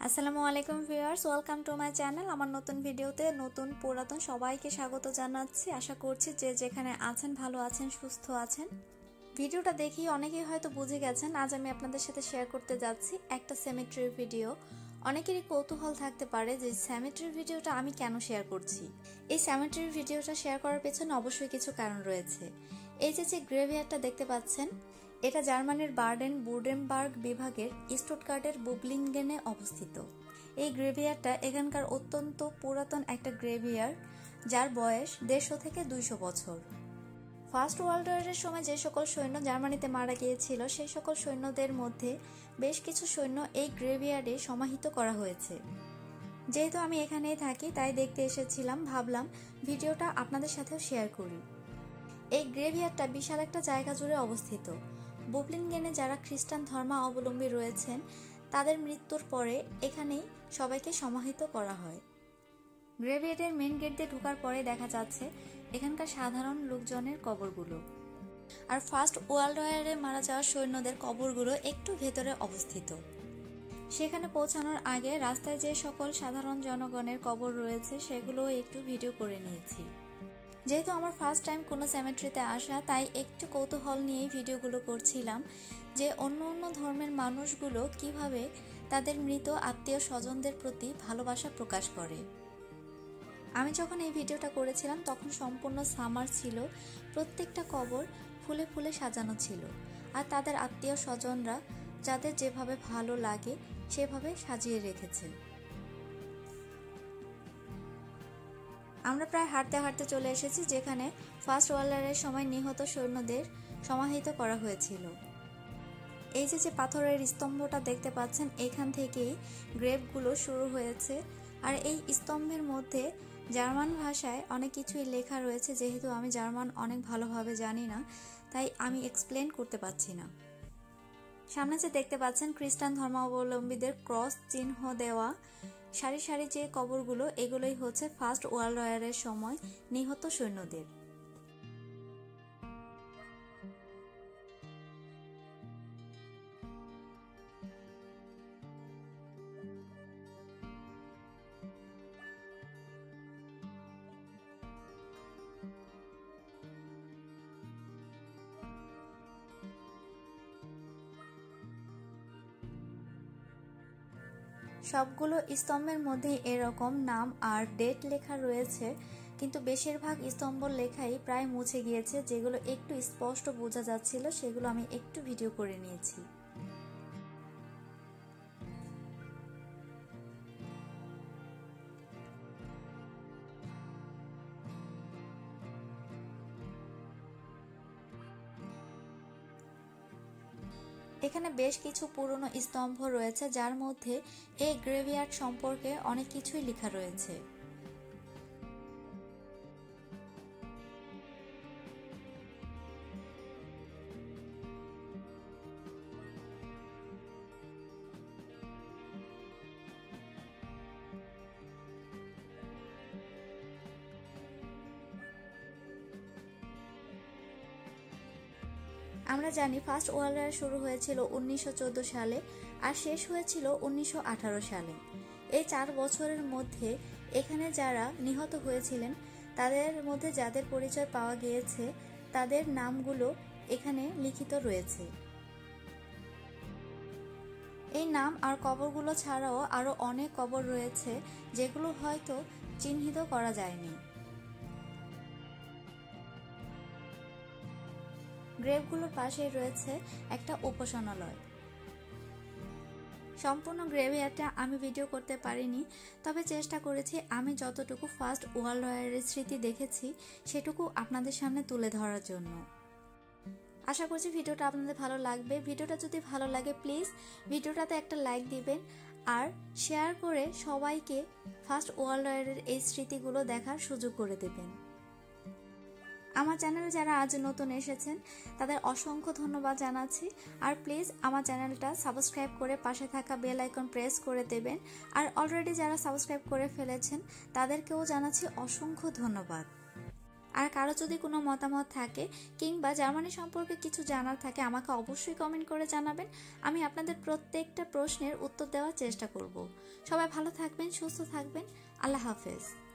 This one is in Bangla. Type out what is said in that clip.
আসসালামু আলাইকুম viewers, welcome to my channel. আমার নতুন ভিডিওতে নতুন পুরাতন সবাইকে স্বাগত জানাচ্ছি। আশা করছি যে যেখানে আছেন ভালো আছেন, সুস্থ আছেন। ভিডিওটা দেখি অনেকেই হয়তো বুঝে গেছেন, আজ আমি আপনাদের সাথে শেয়ার করতে যাচ্ছি একটা সেমেট্রির ভিডিও। অনেকেরই কৌতূহল থাকতে পারে যে সেমেট্রির ভিডিওটা আমি কেন শেয়ার করছি। এই সেমেট্রির ভিডিওটা শেয়ার করার পেছনে অবশ্যই কিছু কারণ রয়েছে। এই যে গ্রেভিয়ারটা দেখতে পাচ্ছেন, এটা জার্মানির বার্ডেন-বুর্ডেনবার্গ বিভাগের স্টুটগার্টের বুবলিঙ্গেনে অবস্থিত। এই গ্রেভিয়ারটা এখানকার অত্যন্ত পুরাতন একটা গ্রেভিয়ার, যার বয়স 150 থেকে 200 বছর। ফার্স্ট ওয়ার্ল্ড ওয়ারের সময় যে সকল সৈন্য জার্মানিতে মারা গিয়েছিল, সেই সকল সৈন্যদের মধ্যে বেশ কিছু সৈন্য এই গ্রেভিয়ার্ডে সমাহিত করা হয়েছে। যেহেতু আমি এখানেই থাকি, তাই দেখতে এসেছিলাম, ভাবলাম ভিডিওটা আপনাদের সাথেও শেয়ার করি। এই গ্রেভিয়ারটা বিশাল একটা জায়গা জুড়ে অবস্থিত। বুবলিঙ্গেনে যারা খ্রিস্টান ধর্মাবলম্বী রয়েছেন, তাদের মৃত্যুর পরে এখানেই সবাইকে সমাহিত করা হয়। গ্রেভিয়ার্ডের মেন গেট দিয়ে ঢোকার পরে দেখা যাচ্ছে এখানকার সাধারণ লোকজনের কবরগুলো, আর ফার্স্ট ওয়ার্ল্ড ওয়ারে মারা যাওয়া সৈন্যদের কবরগুলো একটু ভেতরে অবস্থিত। সেখানে পৌঁছানোর আগে রাস্তায় যে সকল সাধারণ জনগণের কবর রয়েছে, সেগুলো একটু ভিডিও করে নিয়েছি। যেহেতু আমার ফার্স্ট টাইম কোনো সেমেট্রিতে আসা, তাই একটু কৌতূহল নিয়েই ভিডিওগুলো করছিলাম যে অন্য অন্য ধর্মের মানুষগুলো কিভাবে তাদের মৃত আত্মীয় স্বজনদের প্রতি ভালোবাসা প্রকাশ করে। আমি যখন এই ভিডিওটা করেছিলাম তখন সম্পূর্ণ সামার ছিল, প্রত্যেকটা কবর ফুলে ফুলে সাজানো ছিল, আর তাদের আত্মীয় স্বজনরা যাদের যেভাবে ভালো লাগে সেভাবে সাজিয়ে রেখেছে। আমরা প্রায় হাঁটতে হাঁটতে চলে এসেছি যেখানে ফার্স্ট ওয়ার্ল্ড ওয়ারের সময় নিহত সৈন্যদের সমাহিত করা হয়েছিল। এই যে পাথরের স্তম্ভটা দেখতে পাচ্ছেন, এখান থেকেই গ্রেভগুলো শুরু হয়েছে, আর এই স্তম্ভের মধ্যে জার্মান ভাষায় অনেক কিছুই লেখা রয়েছে। যেহেতু আমি জার্মান অনেক ভালোভাবে জানি না, তাই আমি এক্সপ্লেন করতে পারছি না। সামনে যে দেখতে পাচ্ছেন খ্রিস্টান ধর্মাবলম্বীদের ক্রস চিহ্ন দেওয়া সারি সারি যে কবরগুলো, এগুলোই হচ্ছে ফার্স্ট ওয়ার্ল্ড ওয়ারের সময় নিহত সৈন্যদের। সবগুলো স্তম্ভের মধ্যে এরকম নাম আর ডেট লেখা রয়েছে, কিন্তু বেশিরভাগ স্তম্ভ লেখাই প্রায় মুছে গিয়েছে। যেগুলো একটু স্পষ্ট বোঝা যাচ্ছিল সেগুলো আমি একটু ভিডিও করে নিয়েছি। এখানে বেশ কিছু পুরনো স্তম্ভ রয়েছে, যার মধ্যে এই গ্রেভিয়ার্ড সম্পর্কে অনেক কিছুই লেখা রয়েছে। আমরা জানি ফার্স্ট ওয়ার্ল্ড ওয়ার শুরু হয়েছিল 1914 সালে আর শেষ হয়েছিল 1918 সালে। এই 4 বছরের মধ্যে এখানে যারা নিহত হয়েছিলেন, তাদের মধ্যে যাদের পরিচয় পাওয়া গিয়েছে, তাদের নামগুলো এখানে লিখিত রয়েছে। এই নাম আর কবরগুলো ছাড়াও আরো অনেক কবর রয়েছে, যেগুলো হয়তো চিহ্নিত করা যায়নি। গ্রেভগুলোর পাশে রয়েছে একটা উপাসনালয়। সম্পূর্ণ গ্রেভিয়ারটা আমি ভিডিও করতে পারিনি, তবে চেষ্টা করেছি আমি যতটুকু ফার্স্ট ওয়ার্ল্ড ওয়ারের স্মৃতি দেখেছি সেটুকু আপনাদের সামনে তুলে ধরার জন্য। আশা করছি ভিডিওটা আপনাদের ভালো লাগবে। ভিডিওটা যদি ভালো লাগে প্লিজ ভিডিওটাতে একটা লাইক দিবেন, আর শেয়ার করে সবাইকে ফার্স্ট ওয়ার্ল্ড ওয়ারের এই স্মৃতিগুলো দেখার সুযোগ করে দেবেন। আমার চ্যানেলে যারা আজ নতুন এসেছেন তাদের অসংখ্য ধন্যবাদ জানাচ্ছি, আর প্লিজ আমার চ্যানেলটা সাবস্ক্রাইব করে পাশে থাকা বেল আইকন প্রেস করে দেবেন। আর অলরেডি যারা সাবস্ক্রাইব করে ফেলেছেন তাদেরকেও জানাচ্ছি অসংখ্য ধন্যবাদ। আর কারো যদি কোনো মতামত থাকে কিংবা জার্মানি সম্পর্কে কিছু জানার থাকে আমাকে অবশ্যই কমেন্ট করে জানাবেন। আমি আপনাদের প্রত্যেকটা প্রশ্নের উত্তর দেওয়ার চেষ্টা করব। সবাই ভালো থাকবেন, সুস্থ থাকবেন। আল্লাহ হাফেজ।